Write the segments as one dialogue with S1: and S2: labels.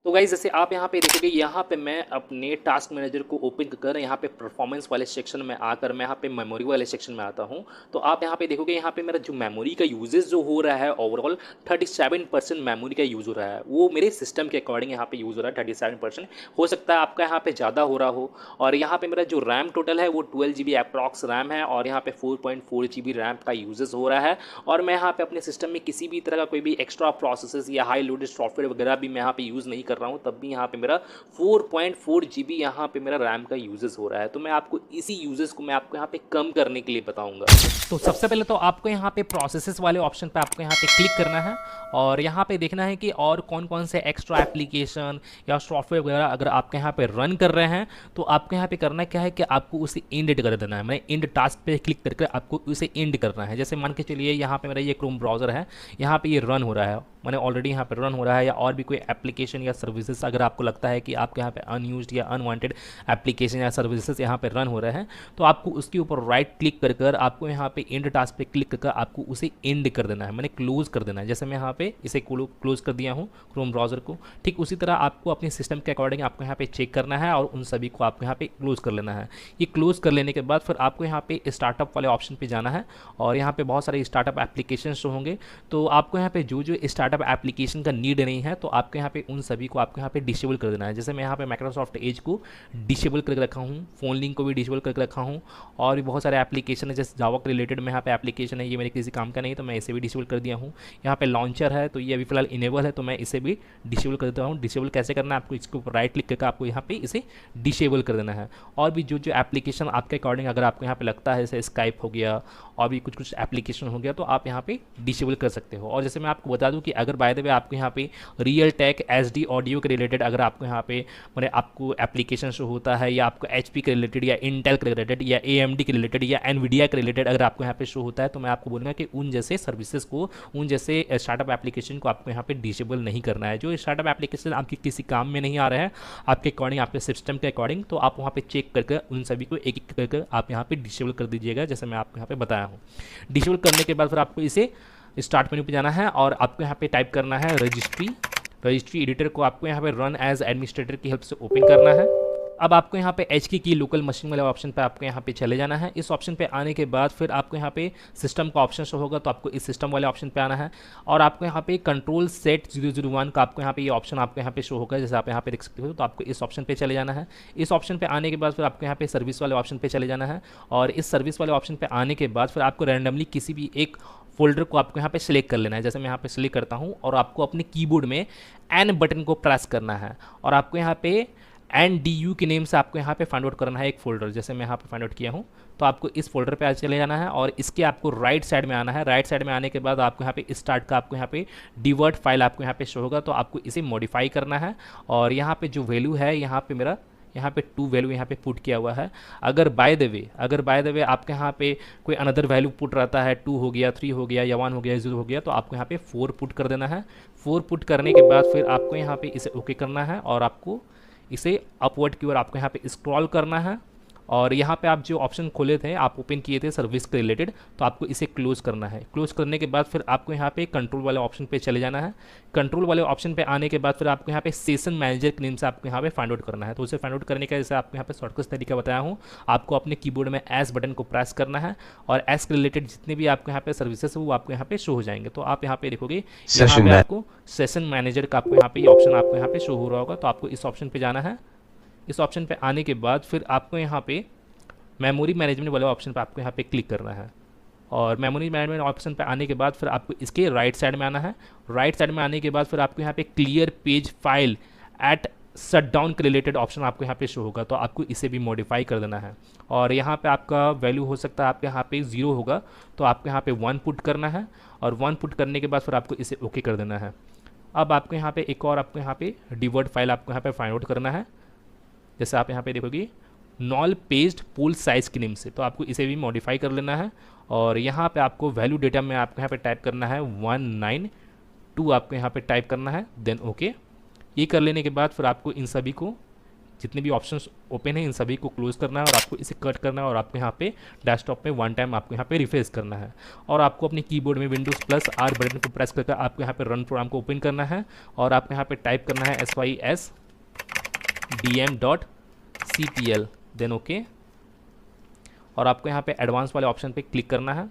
S1: तो गाइस जैसे आप यहाँ पे देखोगे, यहाँ पे मैं अपने टास्क मैनेजर को ओपन कर यहाँ पे परफॉर्मेंस वाले सेक्शन में आकर मैं यहाँ पे मेमोरी वाले सेक्शन में आता हूँ। तो आप यहाँ पे देखोगे, यहाँ पे मेरा जो मेमोरी का यूजेस जो हो रहा है ओवरऑल 37% मेमोरी का यूज़ हो रहा है। वो मेरे सिस्टम के अकॉर्डिंग यहाँ पे यूज़ हो रहा है 37%। हो सकता है आपका यहाँ पे ज़्यादा हो रहा हो। और यहाँ पे मेरा जो रैम टोटल है वो 12 GB अप्रॉक्स रैम है और यहाँ पे 4.4 GB रैम का यूजेस हो रहा है। और मैं यहाँ पे अपने सिस्टम में किसी भी तरह का कोई भी एक्स्ट्रा प्रोसेसेस या हाई लोडेड सॉफ्टवेयर वगैरह भी मैं यहाँ पे यूज़ नहीं कर रहा हूँ, तब भी यहाँ पे मेरा 4.4 GB यहाँ पे मेरा रैम का यूजेस हो रहा है। तो मैं आपको इसी यूजेस को मैं आपको यहाँ पे कम करने के लिए बताऊंगा।
S2: तो सबसे पहले तो आपको यहाँ पे प्रोसेसेस वाले ऑप्शन पे आपको यहाँ पे क्लिक करना है और यहाँ पे देखना है कि और कौन कौन से एक्स्ट्रा एप्लीकेशन या सॉफ्टवेयर वगैरह अगर आपके यहाँ पे रन कर रहे हैं तो आपको यहाँ पे करना क्या है कि आपको उसे एंड कर देना है। मैंने एंड टास्क पे क्लिक करके आपको उसे एंड करना है। जैसे मान के चलिए यहाँ पे मेरा ये क्रोम ब्राउज़र है, यहाँ पे ये रन हो रहा है, मैंने ऑलरेडी यहाँ पे रन हो रहा है। या और भी कोई एप्लीकेशन या सर्विसेज अगर आपको लगता है कि आपके यहाँ पे अनयूज्ड या अनवांटेड एप्लीकेशन या सर्विसेज यहाँ पे रन हो रहे हैं तो आपको उसके ऊपर राइट क्लिक कर कर आपको यहाँ पे एंड टास्क पे क्लिक कर आपको उसे एंड कर देना है, मैंने क्लोज कर देना है। जैसे मैं यहाँ पे इसे क्लोज कर दिया हूँ क्रोम ब्राउज़र को। ठीक उसी तरह आपको अपने सिस्टम के अकॉर्डिंग आपको यहाँ पे चेक करना है और उन सभी को आपको यहाँ पे क्लोज कर लेना है। ये क्लोज कर लेने के बाद फिर आपको यहाँ पे स्टार्टअप वाले ऑप्शन पे जाना है और यहाँ पे बहुत सारे स्टार्टअप एप्लीकेशन होंगे। तो आपको यहाँ पे जो जो स्टार्टअप एप्लीकेशन का नीड नहीं है तो आपको यहाँ पे उन सभी को आपको यहाँ पे डिसेबल कर देना है। जैसे मैं यहाँ पे माइक्रोसॉफ्ट एज को डिसेबल करके रखा हूँ, फोन लिंक को भी डिसेबल करके रखा हूँ और भी बहुत सारे एप्लीकेशन है जैसे जावा के रिलेटेड में यहाँ पे एप्लीकेशन है, ये मेरे किसी काम का नहीं तो मैं इसे भी डिसेबल कर दिया हूँ। यहाँ पे लॉन्चर है तो ये अभी फिलहाल इनेबल है तो मैं इसे भी डिसेबल कर देता हूँ। डिसेबल कैसे करना है, आपको इसके ऊपर राइट क्लिक करके आपको यहाँ पे इसे डिसेबल कर देना है। और भी जो जो एप्लीकेशन आपके अकॉर्डिंग अगर आपको यहाँ पे लगता है जैसे स्काइप हो गया और भी कुछ कुछ एप्लीकेशन हो गया तो आप यहाँ पे डिसेबल कर सकते हो। और जैसे मैं आपको बता दूँ कि अगर बाय द वे आपको यहाँ पे रियल टेक एचडी ऑडियो के रिलेटेड अगर आपको यहाँ पे मैंने आपको एप्लीकेशन शो होता है या आपको एचपी के रिलेटेड या इंटेल के रिलेटेड या एएमडी के रिलेटेड या एनवीडिया के रिलेटेड अगर आपको यहाँ पे शो होता है तो मैं आपको बोलूँगा कि उन जैसे सर्विसेज को, उन जैसे स्टार्टअप एप्लीकेशन को आपको यहाँ पे डिसेबल नहीं करना है। जो स्टार्टअप एप्लीकेशन आपके किसी काम में नहीं आ रहे हैं आपके अकॉर्डिंग, आपके सिस्टम के अकॉर्डिंग, तो आप वहाँ पे चेक करके उन सभी को एक एक करके आप यहाँ पे डिसेबल कर दीजिएगा जैसे मैं आपको यहाँ पे बताया हूँ। डिसेबल करने के बाद फिर आपको इसे स्टार्ट मेन्यू पे जाना है और आपको यहाँ पे टाइप करना है रजिस्ट्री एडिटर को आपको यहाँ पे रन एज एडमिनिस्ट्रेटर की हेल्प से ओपन करना है। अब आपको यहाँ पे एच की लोकल मशीन वाले ऑप्शन पे आपको यहाँ पे चले जाना है। इस ऑप्शन पे आने के बाद फिर आपको यहाँ पे सिस्टम का ऑप्शन शो होगा तो आपको इस सिस्टम वाले ऑप्शन पे आना है और आपको यहाँ पे कंट्रोल सेट 001 का आपको यहाँ पे ये ऑप्शन आपको यहाँ पे शो होगा जैसे आप यहाँ पे देख सकते हो। तो आपको इस ऑप्शन पे चले जाना है। इस ऑप्शन पे आने के बाद फिर आपको यहाँ पे सर्विस वाले ऑप्शन पे चले जाना है और इस सर्विस वाले ऑप्शन पे आने के बाद फिर आपको रैंडमली किसी भी एक फोल्डर को आपको यहाँ पे सिलेक्ट कर लेना है। जैसे मैं यहाँ पे सिलेक्ट करता हूँ और आपको अपने कीबोर्ड में एन बटन को प्रेस करना है और आपको यहाँ पे NDU के नेम से आपको यहाँ पे फाइंड आउट करना है एक फोल्डर। जैसे मैं यहाँ पे फाइंड आउट किया हूँ तो आपको इस फोल्डर पे चले जाना है और इसके आपको राइट साइड में आना है। राइट साइड में आने के बाद आपको यहाँ पे स्टार्ट का आपको यहाँ पे डिवर्ट फाइल आपको यहाँ पे शो होगा तो आपको इसे मॉडिफाई करना है और यहाँ पे जो वैल्यू है यहाँ पे मेरा यहाँ पे 2 वैल्यू यहाँ पे पुट किया हुआ है। अगर बाय द वे आपके यहाँ पे कोई अनदर वैल्यू पुट रहता है 2 हो गया, 3 हो गया या 1 हो गया, 0 हो गया तो आपको यहाँ पे 4 पुट कर देना है। 4 पुट करने के बाद फिर आपको यहाँ पे इसे ओके करना है और आपको इसे अपवर्ड की ओर आपको यहाँ पे स्क्रॉल करना है और यहाँ पे आप जो ऑप्शन खोले थे, आप ओपन किए थे सर्विस के रिलेटेड, तो आपको इसे क्लोज करना है। क्लोज करने के बाद फिर आपको यहाँ पे कंट्रोल वाले ऑप्शन पे चले जाना है। कंट्रोल वाले ऑप्शन पे आने के बाद फिर आपको यहाँ पे सेशन मैनेजर के नेम से आपको यहाँ पे फाइंड आउट करना है। तो उसे फाइंड आउट करने का जैसे आपको यहाँ पे शॉर्टकट तरीका बताया हूँ, आपको अपने कीबोर्ड में एस बटन को प्रेस करना है और एस के रिलेटेड जितने भी आपको यहाँ पे सर्विसेज वो आपको यहाँ पे शो हो जाएंगे। तो आप यहाँ पे देखोगे यहाँ पे आपको सेशन मैनेजर का आपको यहाँ पे ऑप्शन आपको यहाँ पे शो हो रहा होगा तो आपको इस ऑप्शन पे जाना है। इस ऑप्शन पे आने के बाद फिर आपको यहाँ पे मेमोरी मैनेजमेंट वाले ऑप्शन पे आपको यहाँ पे क्लिक करना है और मेमोरी मैनेजमेंट ऑप्शन पे आने के बाद फिर आपको इसके राइट साइड में आना है। राइट साइड में आने के बाद फिर आपको यहाँ पे clear page file eight shutdown के रिलेटेड ऑप्शन आपको यहाँ पे शो होगा तो आपको इसे भी मॉडिफाई कर देना है और यहाँ पे आपका वैल्यू हो सकता है आपके यहाँ पे 0 होगा तो आपको यहाँ पे 1 पुट करना है और 1 पुट करने के बाद फिर आपको इसे ओके कर देना है। अब आपको यहाँ पे एक और आपको यहाँ पे डिवर्ट फाइल आपको यहाँ पे फाइंड आउट करना है। जैसे आप यहाँ पे देखोगे नॉल पेज्ड पोल साइज़ के नेम से, तो आपको इसे भी मॉडिफाई कर लेना है और यहाँ पे आपको वैल्यू डेटा में आपको यहाँ पे टाइप करना है 192 आपको यहाँ पे टाइप करना है, देन ओके। ये कर लेने के बाद फिर आपको इन सभी को जितने भी ऑप्शंस ओपन है इन सभी को क्लोज करना है और आपको इसे कट करना है और आपको यहाँ पे डेस्कटॉप पे वन टाइम आपको यहाँ पे रिफ्रेश करना है। और आपको अपने कीबोर्ड में विंडोज़ प्लस आर बटन को प्रेस करके आपको यहाँ पे रन प्रोग्राम को ओपन करना है और आपको यहाँ पे टाइप करना है sysdm.ctl देन ओके। और आपको यहाँ पे एडवांस वाले ऑप्शन पे क्लिक करना है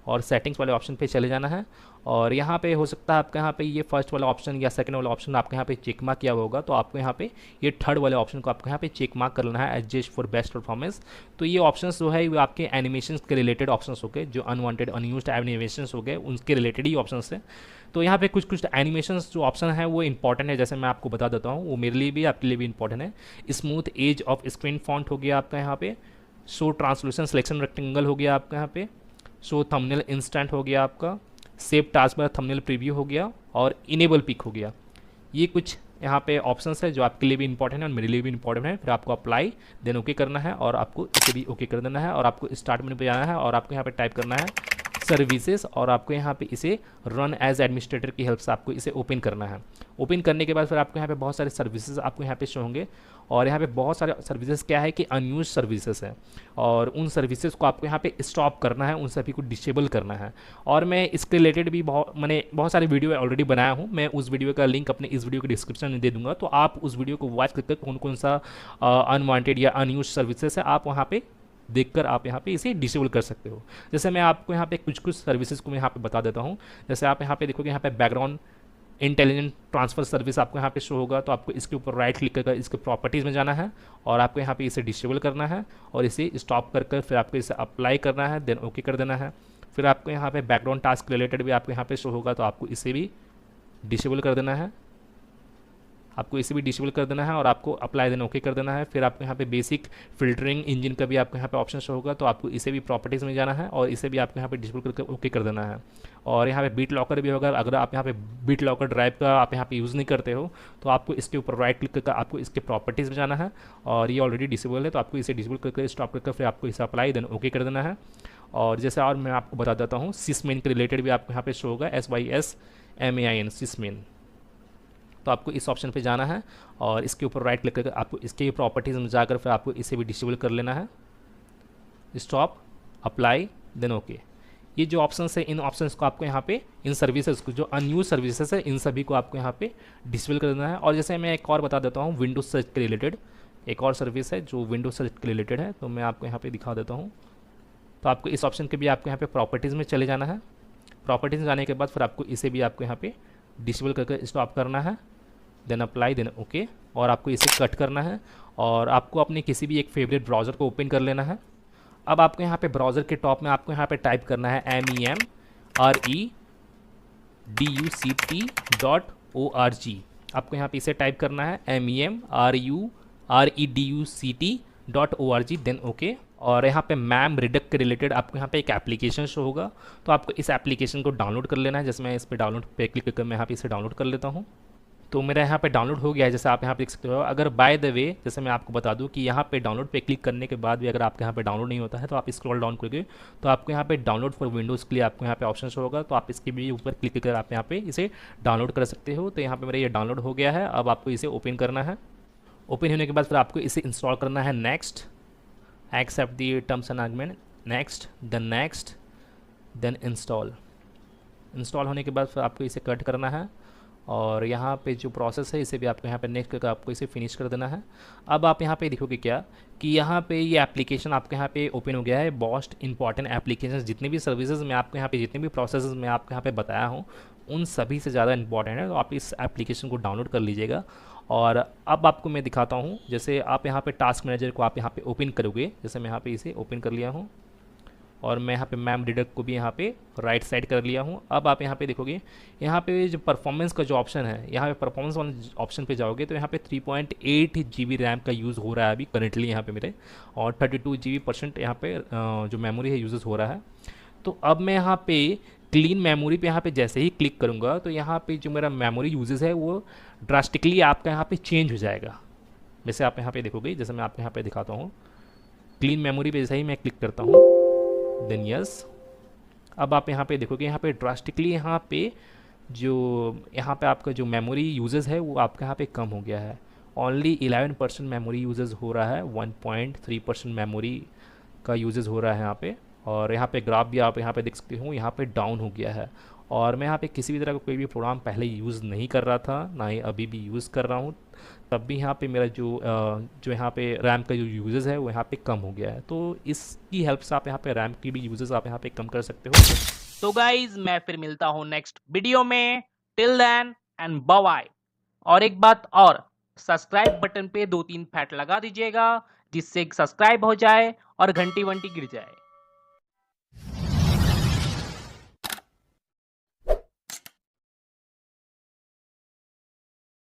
S2: और सेटिंग्स वाले ऑप्शन पे चले जाना है। और यहाँ पे हो सकता है आपका यहाँ पे ये फर्स्ट वाला ऑप्शन या सेकंड वाला ऑप्शन आपके यहाँ पे चेक मार्क किया होगा, तो आपको यहाँ पे ये थर्ड वाले ऑप्शन को आपको यहाँ पे चेक मार्क कर लेना है एडजस्ट फॉर बेस्ट परफॉर्मेंस। तो ये ऑप्शंस जो है वो आपके एनिमेशन के रिलेटेड ऑप्शंस हो गए, जो अनवांटेड अनयूज्ड एनिमेशन हो गए उनके रिलेटेड ही ऑप्शन है। तो यहाँ पे कुछ कुछ एनिमेशन जो ऑप्शन है वो इंपॉर्टेंट है, जैसे मैं आपको बता देता हूँ, वो मेरे लिए भी आपके लिए भी इंपॉर्टेंट है। Smooth edge of screen font हो गया आपका यहाँ पे, शो ट्रांसलूशन सिलेक्शन रेक्टेंगल हो गया आपका यहाँ पे, शो थंबनेल इंस्टेंट हो गया आपका, save task bar thumbnail preview हो गया और इनेबल पिक हो गया। ये कुछ यहाँ पे ऑप्शंस है जो आपके लिए भी इंपॉर्टेंट है और मेरे लिए भी इंपॉर्टेंट है। फिर आपको अप्लाई देन ओके करना है और आपको इसे भी ओके कर देना है और आपको स्टार्ट मेनू पे जाना है और आपको यहाँ पे टाइप करना है सर्विसेज और आपको यहाँ पे इसे रन एज एडमिनिस्ट्रेटर की हेल्प से आपको इसे ओपन करना है। ओपन करने के बाद फिर आपको यहाँ पे बहुत सारे सर्विसेज आपको यहाँ पे शो होंगे और यहाँ पे बहुत सारे सर्विसेज क्या है कि अनयूज सर्विसेज है और उन सर्विसेज को आपको यहाँ पे स्टॉप करना है, उन सभी को डिसेबल करना है। और मैं इसके रिलेटेड भी मैंने बहुत सारे वीडियो ऑलरेडी बनाया हूँ, मैं उस वीडियो का लिंक अपने इस वीडियो के डिस्क्रिप्शन में दे दूंगा, तो आप उस वीडियो को वॉच करके कौन कौन सा अनवांटेड या अनयूज सर्विसेज है आप वहाँ पे देखकर आप यहाँ पे इसे डिसेबल कर सकते हो। जैसे मैं आपको यहाँ पे कुछ कुछ सर्विसेज को मैं यहाँ पे बता देता हूँ। जैसे आप यहाँ पे देखोगे यहाँ पे बैकग्राउंड इंटेलिजेंट ट्रांसफ़र सर्विस आपको यहाँ पे शो होगा, तो आपको इसके ऊपर राइट क्लिक करके इसके प्रॉपर्टीज़ में जाना है और आपको यहाँ पे इसे डिसेबल करना है और इसे स्टॉप कर फिर आपको इसे अप्लाई करना है देन ओके कर देना है। फिर आपको यहाँ पे बैकग्राउंड टास्क रिलेटेड भी आपको यहाँ पे शो होगा, तो आपको इसे भी डिसेबल कर देना है, आपको इसे भी डिसेबल कर देना है और आपको अप्लाई देन ओके कर देना है। फिर आपको यहाँ पे बेसिक फिल्टरिंग इंजन का भी आपको यहाँ पे ऑप्शन शो होगा, तो आपको इसे भी प्रॉपर्टीज़ में जाना है और इसे भी आपको यहाँ पे डिसेबल करके ओके कर देना है। और यहाँ पे बीट लॉकर भी होगा, अगर आप यहाँ पे बीट लॉकर ड्राइव का आप यहाँ पे यूज़ नहीं करते हो तो आपको इसके ऊपर राइट क्लिक करके आपको इसके प्रॉपर्टीज़ में जाना है और ये ऑलरेडी डिसेबल है तो आपको इसे डिसेबल करके स्टॉप करके फिर आपको इसे अप्लाई देन ओके कर देना है। और जैसे और मैं आपको बता देता हूँ सिसमेन के रिलेटेड भी आपको यहाँ पे शो होगा SYSMAIN सिसमेन, तो आपको इस ऑप्शन पे जाना है और इसके ऊपर राइट क्लिक करके आपको इसके प्रॉपर्टीज़ में जाकर फिर आपको इसे भी डिसेबल कर लेना है, स्टॉप अप्लाई देन ओके। ये जो ऑप्शंस है इन ऑप्शंस को आपको यहाँ पे इन सर्विसेज को जो अनयूज सर्विसेज है इन सभी को आपको यहाँ पे डिसेबल कर देना है। और जैसे मैं एक और बता देता हूँ विंडोज सर्च के रिलेटेड, एक और सर्विस है जो विंडोज सर्च के रिलेटेड है, तो मैं आपको यहाँ पे दिखा देता हूँ। तो आपको इस ऑप्शन के भी आपको यहाँ पे प्रॉपर्टीज़ में चले जाना है, प्रॉपर्टीज़ में जाने के बाद फिर आपको इसे भी आपको यहाँ पे डिसेबल करके स्टॉप करना है देन अप्लाई देन ओके। और आपको इसे कट करना है और आपको अपने किसी भी एक फेवरेट ब्राउज़र को ओपन कर लेना है। अब आपको यहाँ पे ब्राउज़र के टॉप में आपको यहाँ पे टाइप करना है MEMREDUCT.org, आपको यहाँ पे इसे टाइप करना है MEMREDUCT.org देन ओके। और यहाँ पे मैम रिडक्ट के रिलेटेड आपको यहाँ पे एक एप्लीकेशन शो होगा, तो आपको इस एप्लीकेशन को डाउनलोड कर लेना है। जैसे मैं इस पर डाउनलोड पे क्लिक करके मैं यहाँ पे इसे डाउनलोड कर लेता हूँ, तो मेरा यहाँ पे डाउनलोड हो गया है, जैसे आप यहाँ पे देख सकते हो। अगर बाय द वे जैसे मैं आपको बता दूँ कि यहाँ पे डाउनलोड पे क्लिक करने के बाद भी अगर आपके यहाँ पे डाउनलोड नहीं होता है तो आप स्क्रॉल डाउन करोगे तो आपको यहाँ पे डाउनलोड फॉर विंडोज़ के लिए आपको यहाँ पे ऑप्शन होगा, तो आप इसके भी ऊपर क्लिक कर आप यहाँ पे इसे डाउनलोड कर सकते हो। तो यहाँ पे मेरा ये डाउनलोड हो गया है, अब आपको इसे ओपन करना है। ओपन होने के बाद फिर आपको इसे इंस्टॉल करना है, next accept the terms and agreement, next then install. Install होने के बाद फिर आपको इसे कट करना है और यहाँ पे जो प्रोसेस है इसे भी आपको यहाँ पे नेक्स्ट करके आपको इसे फिनिश कर देना है। अब आप यहाँ पे देखोगे क्या कि यहाँ पे ये एप्लीकेशन आपके यहाँ पे ओपन हो गया है। मोस्ट इंपॉर्टेंट एप्लीकेशन जितने भी सर्विसेज मैं आपको यहाँ पे जितने भी प्रोसेस मैं आपको यहाँ पे बताया हूँ उन सभी से ज़्यादा इंपॉर्टेंट है, तो आप इस एप्लीकेशन को डाउनलोड कर लीजिएगा। और अब आपको मैं दिखाता हूँ, जैसे आप यहाँ पे टास्क मैनेजर को आप यहाँ पे ओपन करोगे, जैसे मैं यहाँ पे इसे ओपन कर लिया हूँ और मैं यहाँ पे मैम रिडक्ट को भी यहाँ पे राइट साइड कर लिया हूँ। अब आप यहाँ पे देखोगे यहाँ पे जो परफॉर्मेंस का जो ऑप्शन है, यहाँ पे परफॉर्मेंस वाले ऑप्शन पे जाओगे तो यहाँ पे 3.8 GB रैम का यूज़ हो रहा है अभी करेंटली यहाँ पे मेरे, और 32 GB% यहाँ पे जो मेमोरी है यूज़ हो रहा है। तो अब मैं यहाँ पे क्लीन मेमोरी पे यहाँ पे जैसे ही क्लिक करूँगा तो यहाँ पे जो मेरा मेमोरी यूजेस है वो ड्रास्टिकली आपका यहाँ पे चेंज हो जाएगा। जैसे आप यहाँ पे देखोगे, जैसे मैं आपको यहाँ पे दिखाता हूँ, क्लीन मेमोरी पे जैसे ही मैं क्लिक करता हूँ देन यस, अब आप यहाँ पे देखोगे यहाँ पे ड्रास्टिकली यहाँ पे आपका जो मेमोरी यूजेस है वो आपका यहाँ पे कम हो गया है। ओनली 11% मेमोरी यूजेस हो रहा है, 1.3% मेमोरी का यूजेस हो रहा है यहाँ पे। और यहाँ पे ग्राफ भी आप यहाँ पे देख सकते हो, यहाँ पे डाउन हो गया है। और मैं यहाँ पे किसी भी तरह का कोई भी प्रोग्राम पहले यूज़ नहीं कर रहा था, ना ही अभी भी यूज़ कर रहा हूँ। तब भी यहाँ पे मेरा जो यहाँ पे रैम का जो यूजेस है वो यहाँ पे कम हो गया है। तो इसकी हेल्प से आप यहाँ पे रैम की भी यूजेस आप यहाँ पे कम कर सकते हो।
S1: तो गाइज मैं फिर मिलता हूँ नेक्स्ट वीडियो में। Till then and bye. और एक बात और, सब्सक्राइब बटन पे 2-3 फैट लगा दीजिएगा, जिससे सब्सक्राइब हो जाए और घंटी वंटी गिर जाए।